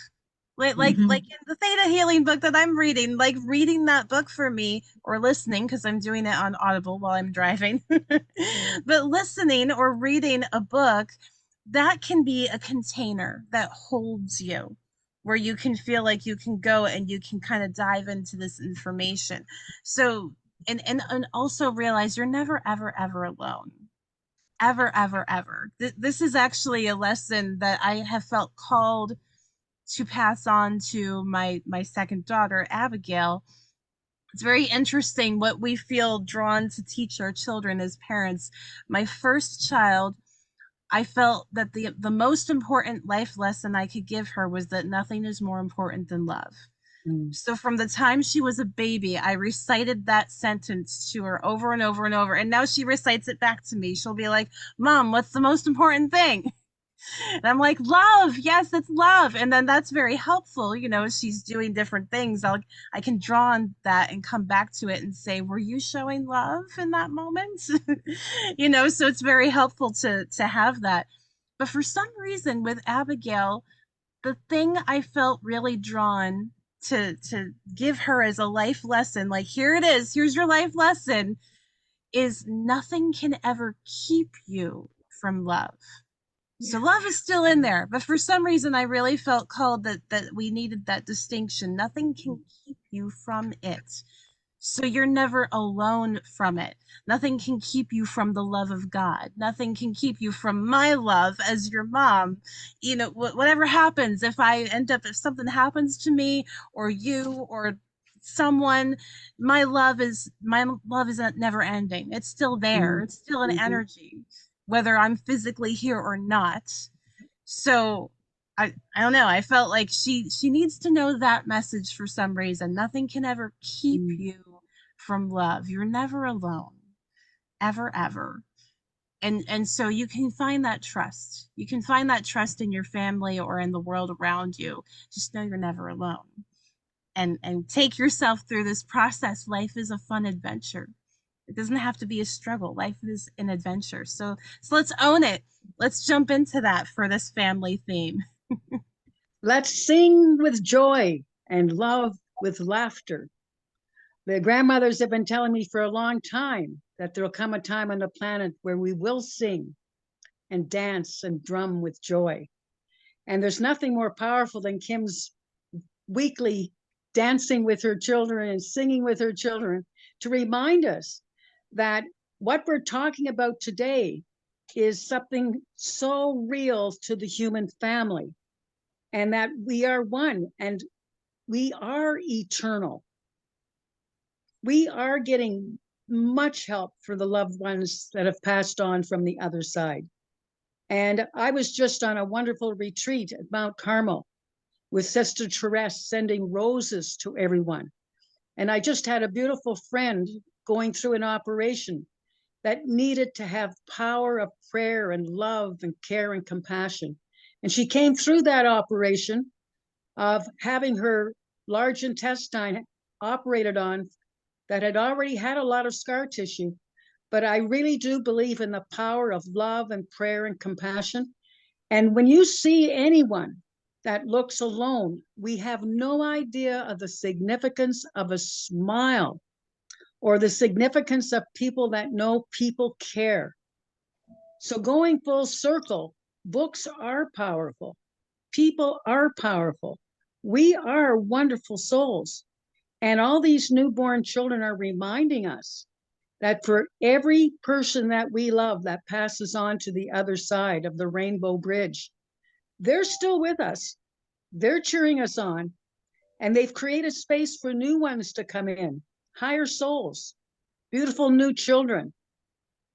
A: like in the theta healing book that I'm reading. Like, reading that book for me, or listening, because I'm doing it on Audible while I'm driving. But listening or reading a book, that can be a container that holds you, where you can feel like you can go and you can kind of dive into this information. So, and also realize you're never ever ever alone. Ever ever ever. This is actually a lesson that I have felt called to pass on to my second daughter, Abigail. It's very interesting what we feel drawn to teach our children as parents. My first child, I felt that the most important life lesson I could give her was that nothing is more important than love. So from the time she was a baby, I recited that sentence to her over and over and over. And now she recites it back to me. She'll be like, "Mom, what's the most important thing?" And I'm like, "Love. Yes, it's love." And then that's very helpful. She's doing different things. I can draw on that and come back to it and say, "Were you showing love in that moment?" So it's very helpful to have that. But for some reason with Abigail, the thing I felt really drawn to give her as a life lesson, like, here it is, here's your life lesson, is nothing can ever keep you from love. So love is still in there, but for some reason I really felt called that we needed that distinction. Nothing can keep you from it. So you're never alone from it. Nothing can keep you from the love of God. Nothing can keep you from my love as your mom. Whatever happens, if something happens to me or you or someone, my love is never ending. It's still there. It's still an energy, whether I'm physically here or not. So I don't know. I felt like she needs to know that message for some reason. Nothing can ever keep you from love. You're never alone. Ever, ever. And so you can find that trust. You can find that trust in your family or in the world around you. Just know you're never alone. and take yourself through this process. Life is a fun adventure. It doesn't have to be a struggle. Life is an adventure. So let's own it. Let's jump into that for this family theme.
B: Let's sing with joy and love with laughter. The grandmothers have been telling me for a long time that there'll come a time on the planet where we will sing and dance and drum with joy. And there's nothing more powerful than Kim's weekly dancing with her children and singing with her children to remind us that what we're talking about today is something so real to the human family, and that we are one and we are eternal. We are getting much help for the loved ones that have passed on from the other side. And I was just on a wonderful retreat at Mount Carmel with Sister Therese, sending roses to everyone. And I just had a beautiful friend going through an operation that needed to have power of prayer and love and care and compassion. And she came through that operation of having her large intestine operated on that had already had a lot of scar tissue. But I really do believe in the power of love and prayer and compassion. And when you see anyone that looks alone, we have no idea of the significance of a smile or the significance of people that know people care. So going full circle, books are powerful. People are powerful. We are wonderful souls. And all these newborn children are reminding us that for every person that we love that passes on to the other side of the rainbow bridge, they're still with us. They're cheering us on. And they've created space for new ones to come in, higher souls, beautiful new children,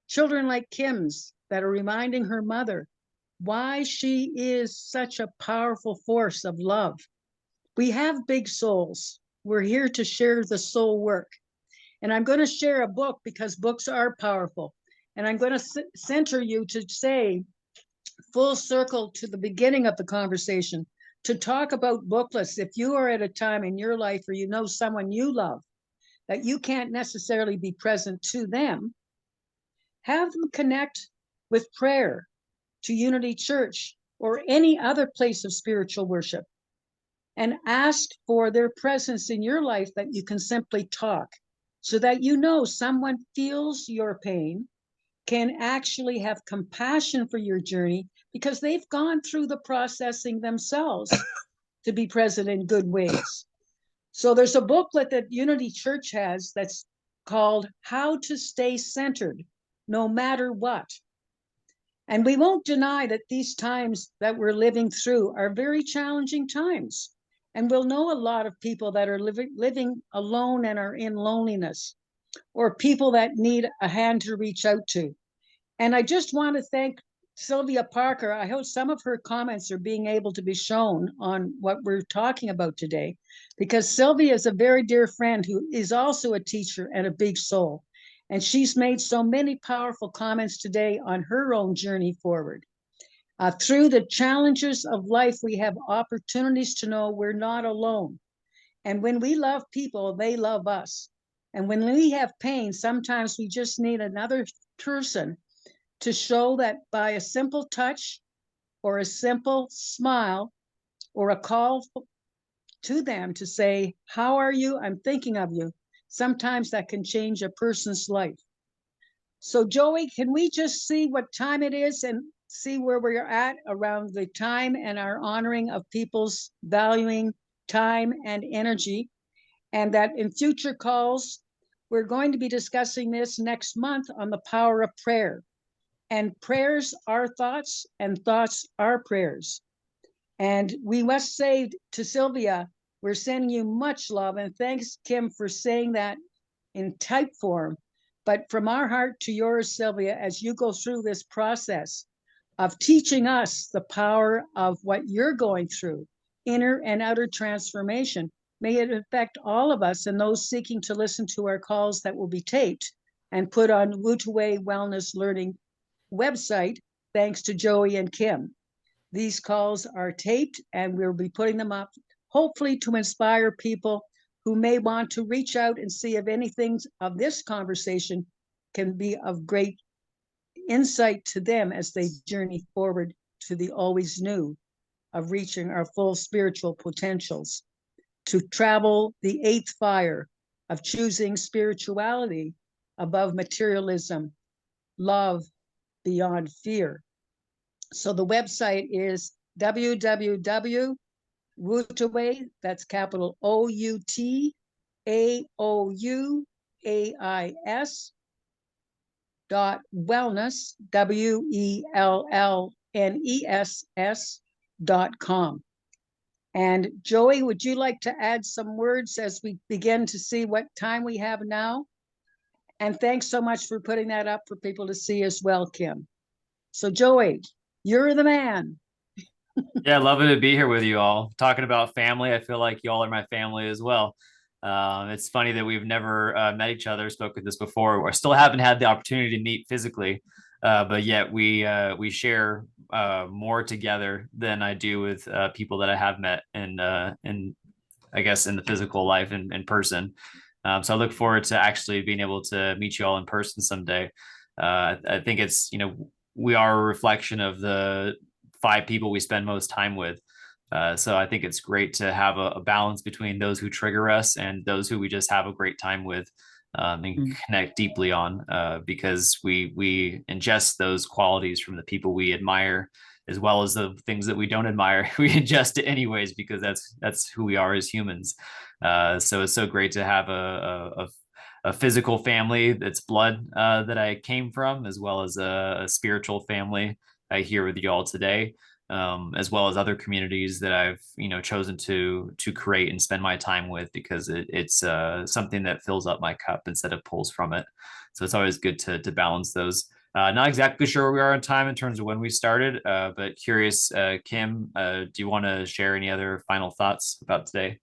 B: children like Kim's that are reminding her mother why she is such a powerful force of love. We have big souls. We're here to share the soul work. And I'm going to share a book because books are powerful. And I'm going to center you to say, full circle to the beginning of the conversation, to talk about booklets. If you are at a time in your life or you know someone you love that you can't necessarily be present to them, have them connect with prayer to Unity Church or any other place of spiritual worship, and ask for their presence in your life that you can simply talk, so that you know someone feels your pain, can actually have compassion for your journey because they've gone through the processing themselves to be present in good ways. So there's a booklet that Unity Church has that's called How to Stay Centered No Matter What. And we won't deny that these times that we're living through are very challenging times. And we'll know a lot of people that are living alone and are in loneliness, or people that need a hand to reach out to. And I just want to thank Sylvia Parker. I hope some of her comments are being able to be shown on what we're talking about today, because Sylvia is a very dear friend who is also a teacher and a big soul. And she's made so many powerful comments today on her own journey forward. Through the challenges of life, we have opportunities to know we're not alone. And when we love people, they love us. And when we have pain, sometimes we just need another person to show that by a simple touch or a simple smile or a call to them to say, how are you? I'm thinking of you. Sometimes that can change a person's life. So Joey, can we just see what time it is and see where we're at around the time and our honoring of people's valuing time and energy? And that in future calls, we're going to be discussing this next month on the power of prayer. And prayers are thoughts, and thoughts are prayers. And we must say to Sylvia, we're sending you much love. And thanks, Kim, for saying that in type form. But from our heart to yours, Sylvia, as you go through this process of teaching us the power of what you're going through, inner and outer transformation, may it affect all of us and those seeking to listen to our calls that will be taped and put on Wutaway Wellness Learning website, thanks to Joey and Kim. These calls are taped and we'll be putting them up, hopefully to inspire people who may want to reach out and see if anything of this conversation can be of great insight to them as they journey forward to the always new of reaching our full spiritual potentials, to travel the eighth fire of choosing spirituality above materialism, love beyond fear. So the website is www.woutaway, that's capital OUTAOUAIS .wellness, WELLNESS.com. And Joey, would you like to add some words as we begin to see what time we have now? And thanks so much for putting that up for people to see as well, Kim. So Joey, you're the man.
C: Yeah, lovely to be here with you all. Talking about family, I feel like you all are my family as well. It's funny that we've never met each other, spoke with this before. I still haven't had the opportunity to meet physically, but yet we share more together than I do with people that I have met in I guess in the physical life in person. So I look forward to actually being able to meet you all in person someday. I think it's, we are a reflection of the 5 people we spend most time with. So I think it's great to have a balance between those who trigger us and those who we just have a great time with, and connect deeply on, because we ingest those qualities from the people we admire, as well as the things that we don't admire. We ingest it anyways because that's who we are as humans. So it's so great to have a physical family that's blood that I came from, as well as a spiritual family here with you all today, as well as other communities that I've chosen to create and spend my time with, because it's something that fills up my cup instead of pulls from it. So it's always good to balance those. Not exactly sure where we are in time in terms of when we started, but curious, Kim, do you want to share any other final thoughts about today?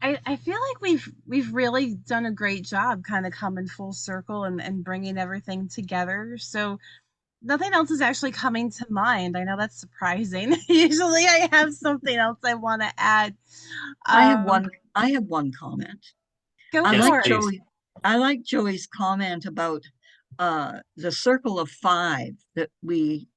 A: I feel like we've really done a great job kind of coming full circle and bringing everything together. So nothing else is actually coming to mind. I know that's surprising. Usually I have something else I want to add.
D: I have
A: Um,
D: one comment.
A: Go
D: I
C: Yes,
D: like
A: for it.
C: please.
D: Joey. I like Joey's comment about the circle of 5 that we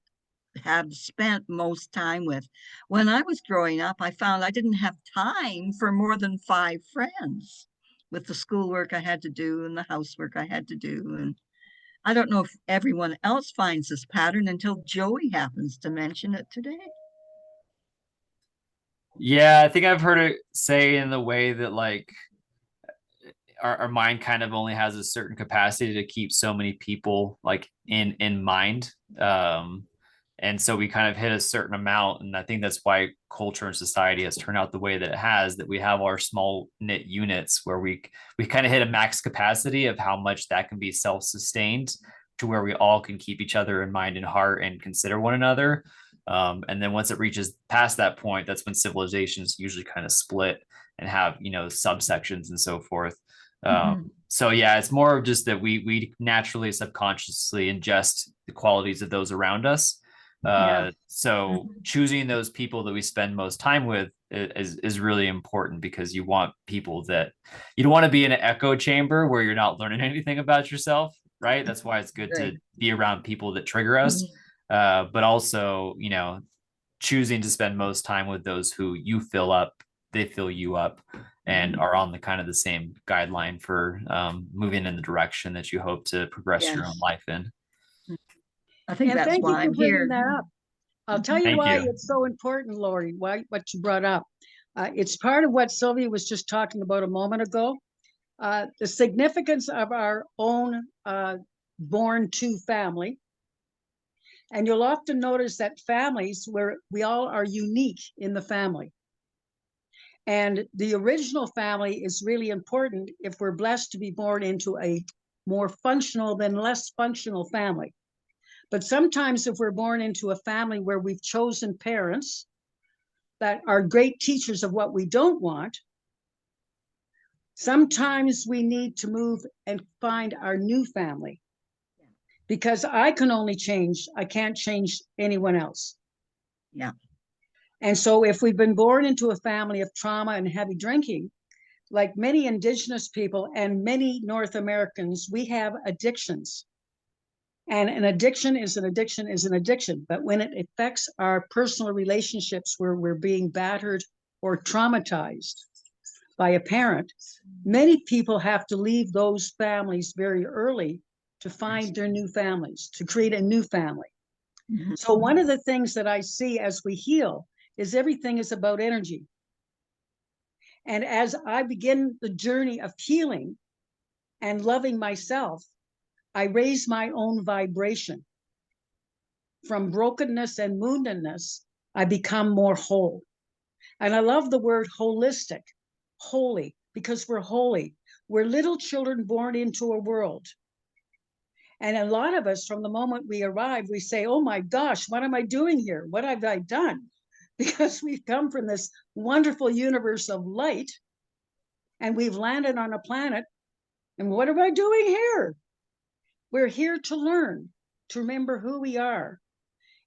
D: have spent most time with. When I was growing up, I found I didn't have time for more than 5 friends with the schoolwork I had to do and the housework I had to do. And I don't know if everyone else finds this pattern until Joey happens to mention it today.
C: Yeah, I think I've heard it say in the way that like our mind kind of only has a certain capacity to keep so many people like in mind, and so we kind of hit a certain amount, and I think that's why culture and society has turned out the way that it has, that we have our small knit units where we kind of hit a max capacity of how much that can be self-sustained, to where we all can keep each other in mind and heart and consider one another. And then once it reaches past that point, that's when civilizations usually kind of split and have subsections and so forth. So yeah, it's more of just that we naturally subconsciously ingest the qualities of those around us.
D: Yeah.
C: So choosing those people that we spend most time with is really important, because you want people that you don't want to be in an echo chamber where you're not learning anything about yourself, right? That's why it's good
D: Right.
C: to be around people that trigger us. But also, choosing to spend most time with those who you fill up, they fill you up, and are on the kind of the same guideline for moving in the direction that you hope to progress your own
D: Yes.
C: life in.
D: I think
B: And
D: that's
B: thank you
D: why
B: for
D: I'm
B: bringing
D: here.
B: that up. I'll tell you
C: Thank
B: why
C: you.
B: it's so important, Lori, what you brought up. It's part of what Sylvia was just talking about a moment ago. The significance of our own born to family. And you'll often notice that families where we all are unique in the family. And the original family is really important if we're blessed to be born into a more functional than less functional family. But sometimes if we're born into a family where we've chosen parents that are great teachers of what we don't want, sometimes we need to move and find our new family, because I can only change, I can't change anyone else.
D: Yeah.
B: And so if we've been born into a family of trauma and heavy drinking, like many indigenous people and many North Americans, we have addictions. And an addiction is an addiction is an addiction. But when it affects our personal relationships where we're being battered or traumatized by a parent, many people have to leave those families very early to find their new families, to create a new family.
D: Mhm.
B: So one of the things that I see as we heal is everything is about energy. And as I begin the journey of healing and loving myself, I raise my own vibration. From brokenness and woundedness, I become more whole. And I love the word holistic, holy, because we're holy. We're little children born into a world. And a lot of us, from the moment we arrive, we say, oh my gosh, what am I doing here? What have I done? Because we've come from this wonderful universe of light and we've landed on a planet. And what am I doing here? We're here to learn, to remember who we are,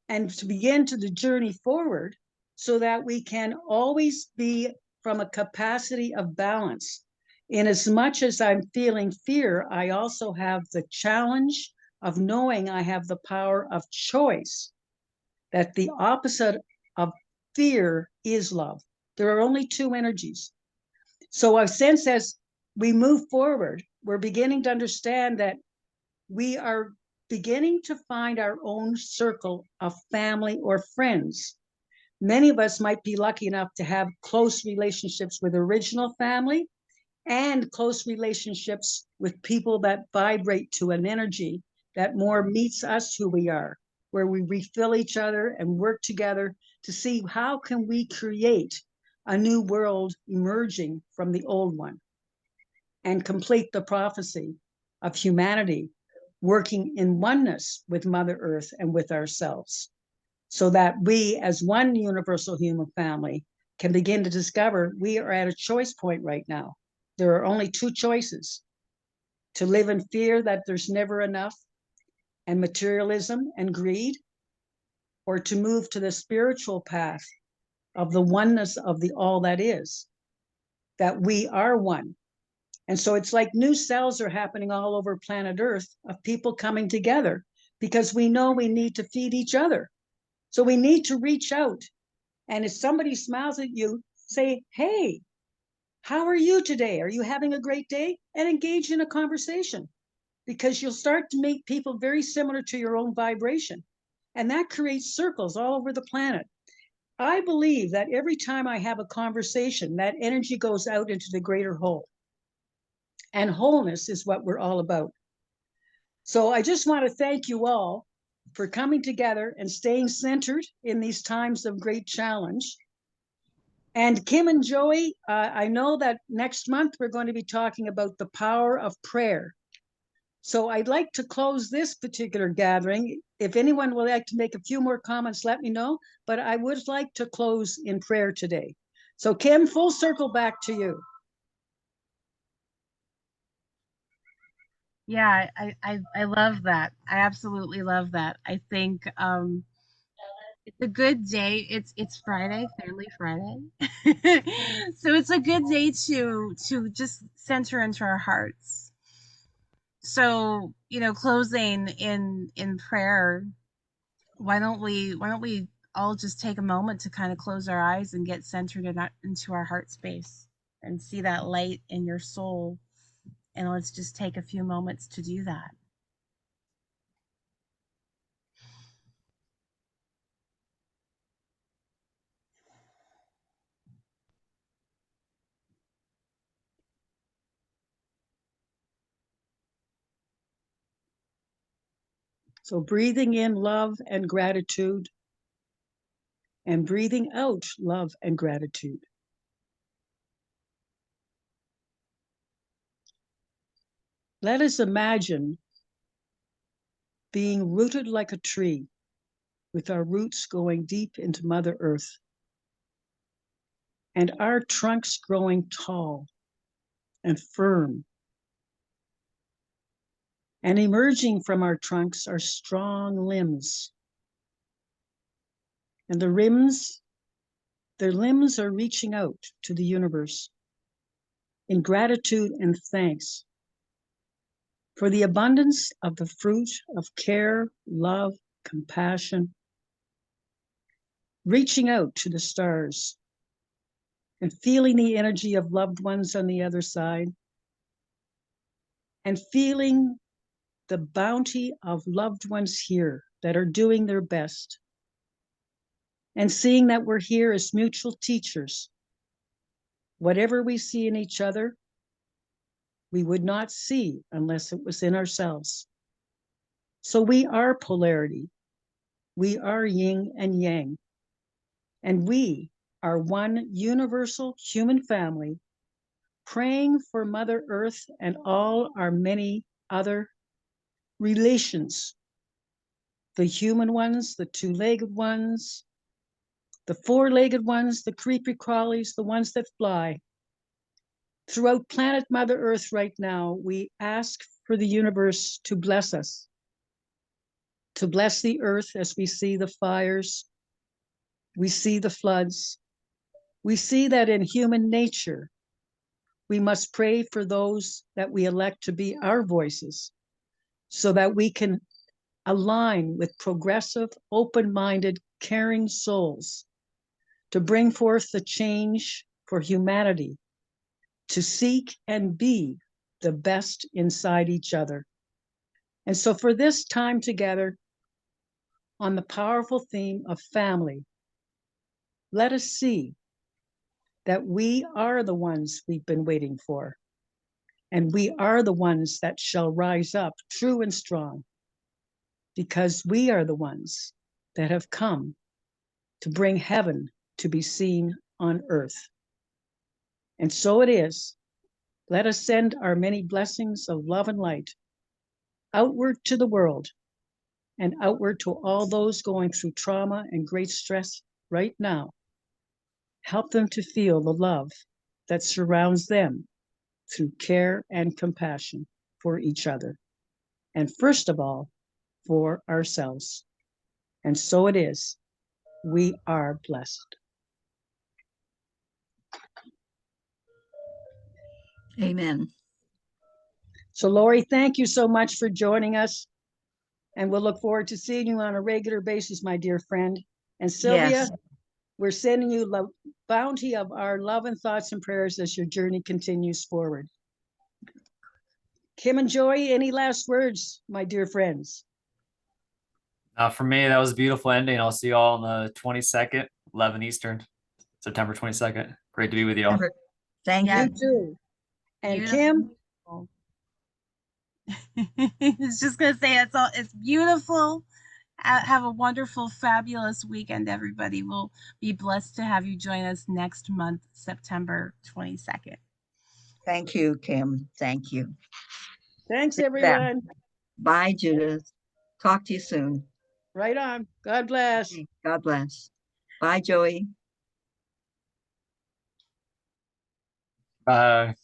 B: and to begin to the journey forward so that we can always be from a capacity of balance. In as much as I'm feeling fear, I also have the challenge of knowing I have the power of choice, that the opposite of fear is love. There are only two energies. So I sense as we move forward, we're beginning to understand that we are beginning to find our own circle of family or friends. Many of us might be lucky enough to have close relationships with original family and close relationships with people that vibrate to an energy that more meets us who we are, where we refill each other and work together to see how can we create a new world emerging from the old one and complete the prophecy of humanity working in oneness with Mother Earth and with ourselves, so that we, as one universal human family, can begin to discover we are at a choice point right now. There are only two choices: to live in fear that there's never enough and materialism and greed, or to move to the spiritual path of the oneness of the all that is, that we are one. And so it's like new cells are happening all over planet Earth of people coming together because we know we need to feed each other. So we need to reach out. And if somebody smiles at you, say, hey, how are you today? Are you having a great day? And engage in a conversation, because you'll start to meet people very similar to your own vibration. And that creates circles all over the planet. I believe that every time I have a conversation, that energy goes out into the greater whole. And wholeness is what we're all about. So I just want to thank you all for coming together and staying centered in these times of great challenge. And Kim and Joey, I know that next month we're going to be talking about the power of prayer. So I'd like to close this particular gathering. If anyone would like to make a few more comments, let me know. But I would like to close in prayer today. So Kim, full circle back to you.
A: Yeah, I love that. I absolutely love that. I think it's a good day. It's Friday, Family Friday. So it's a good day to just center into our hearts. So, closing in prayer, why don't we all just take a moment to kind of close our eyes and get centered into our heart space and see that light in your soul, and let's just take a few moments to do that.
B: So breathing in love and gratitude, and breathing out love and gratitude. Let us imagine being rooted like a tree, with our roots going deep into Mother Earth, and our trunks growing tall and firm. And emerging from our trunks are strong limbs. And the limbs Their limbs are reaching out to the universe in gratitude and thanks for the abundance of the fruit of care, love, compassion, reaching out to the stars and feeling the energy of loved ones on the other side, and feeling the bounty of loved ones here that are doing their best, and seeing that we're here as mutual teachers. Whatever we see in each other, we would not see unless it was in ourselves. So we are polarity. We are yin and yang. And we are one universal human family, praying for Mother Earth and all our many other relations. The human ones, the two-legged ones, the four-legged ones, the creepy crawlies, the ones that fly. Throughout planet Mother Earth right now, we ask for the universe to bless us, to bless the earth as we see the fires, we see the floods, we see that in human nature, we must pray for those that we elect to be our voices so that we can align with progressive, open-minded, caring souls to bring forth the change for humanity, to seek and be the best inside each other. And so for this time together on the powerful theme of family, let us see that we are the ones we've been waiting for, and we are the ones that shall rise up true and strong, because we are the ones that have come to bring heaven to be seen on earth. And so it is. Let us send our many blessings of love and light outward to the world and outward to all those going through trauma and great stress right now. Help them to feel the love that surrounds them through care and compassion for each other. And first of all, for ourselves. And so it is. We are blessed.
D: Amen.
B: So, Lori, thank you so much for joining us. And we'll look forward to seeing you on a regular basis, my dear friend. And Sylvia,
D: Yes.
B: we're sending you the bounty of our love and thoughts and prayers as your journey continues forward. Kim and Joy, any last words, my dear friends?
C: For me, that was a beautiful ending. I'll see you all on the 22nd, 11 Eastern, September 22nd. Great to be with you all.
D: Thank
A: Yeah.
B: You
D: you.
B: too. And Kim?
A: Beautiful. It's just gonna say it's beautiful. Have a wonderful, fabulous weekend, everybody. We'll be blessed to have you join us next month, September 22nd.
D: Thank you, Kim. Thank you.
B: Thanks, everyone.
D: Bye, Judith. Talk to you soon.
B: Right on. God bless.
D: God bless. Bye, Joey.
C: Bye.